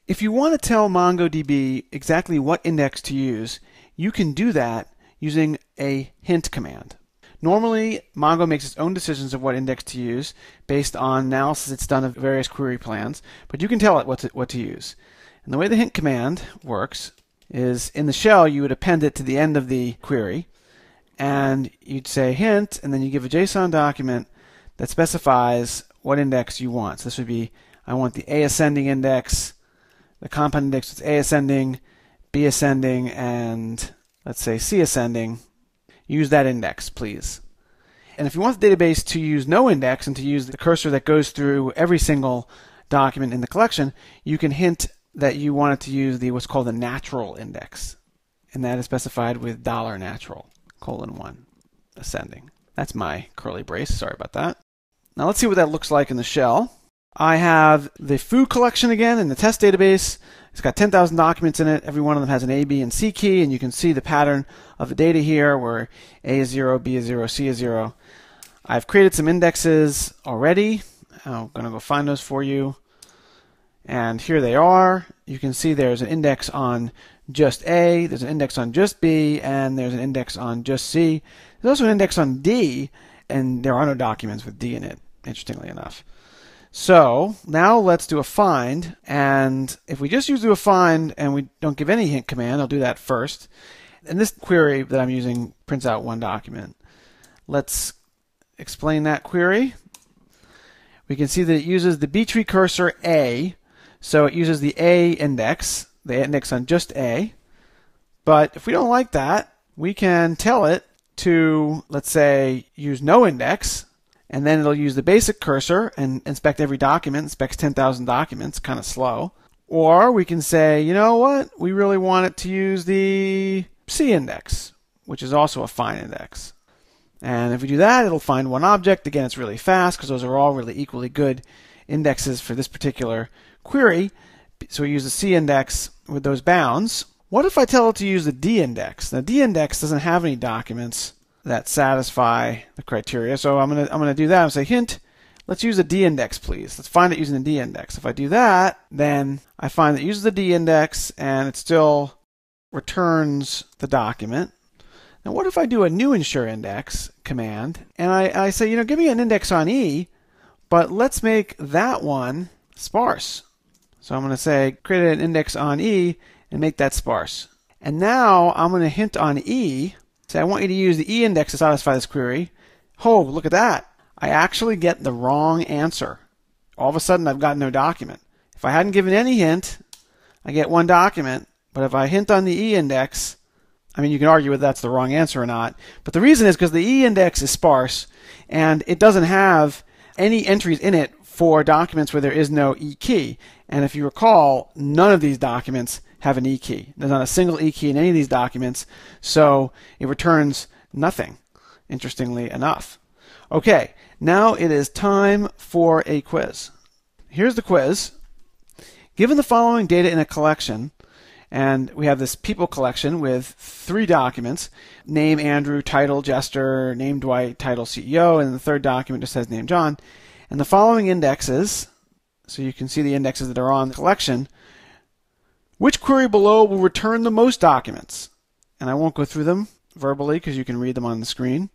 If you want to tell MongoDB exactly what index to use, you can do that using a hint command. Normally, Mongo makes its own decisions of what index to use based on analysis it's done of various query plans, but you can tell it what to use. And the way the hint command works is in the shell, you would append it to the end of the query, and you'd say hint, and then you give a JSON document that specifies what index you want. So this would be, I want the A ascending index, the compound index with A ascending, B ascending, and let's say C ascending. Use that index, please. And if you want the database to use no index and to use the cursor that goes through every single document in the collection, you can hint that you want it to use what's called the natural index. And that is specified with $natural:1 ascending. That's my curly brace. Sorry about that. Now let's see what that looks like in the shell. I have the foo collection again in the test database. It's got 10,000 documents in it. Every one of them has an A, B, and C key, and you can see the pattern of the data here where A is 0, B is 0, C is 0. I've created some indexes already. I'm going to go find those for you. And here they are. You can see there's an index on just A, there's an index on just B, and there's an index on just C. There's also an index on D, and there are no documents with D in it, interestingly enough. So now let's do a find, and if we just do a find and we don't give any hint command, I'll do that first. And this query that I'm using prints out one document. Let's explain that query. We can see that it uses the B-tree cursor A, so it uses the A index, the index on just A. But if we don't like that, we can tell it to, let's say, use no index, and then it'll use the basic cursor and inspect every document, inspects 10,000 documents, kind of slow. Or we can say, you know what, we really want it to use the C index, which is also a fine index. And if we do that, it'll find one object. Again, it's really fast because those are all really equally good indexes for this particular query. So we use the C index with those bounds. What if I tell it to use the D index? The D index doesn't have any documents that satisfy the criteria. So I'm gonna do that. I'm say hint, let's use the D index, please. Let's find it using the D index. If I do that, then I find that it uses the D index and it still returns the document. Now what if I do a new ensure index command and I say, you know, give me an index on E, but let's make that one sparse. So I'm going to say create an index on E and make that sparse. And now I'm going to hint on E. Say I want you to use the E index to satisfy this query. Oh, look at that. I actually get the wrong answer. All of a sudden I've got no document. If I hadn't given any hint, I get one document. But if I hint on the E index, I mean, you can argue whether that's the wrong answer or not. But the reason is because the E index is sparse and it doesn't have any entries in it for documents where there is no E key. And if you recall, none of these documents have an E key. There's not a single E key in any of these documents, so it returns nothing, interestingly enough. Okay, now it is time for a quiz. Here's the quiz. Given the following data in a collection, and we have this people collection with 3 documents, name Andrew, title Jester, name Dwight, title CEO, and the third document just says name John. And the following indexes, so you can see the indexes that are on the collection, which query below will return the most documents? And I won't go through them verbally because you can read them on the screen.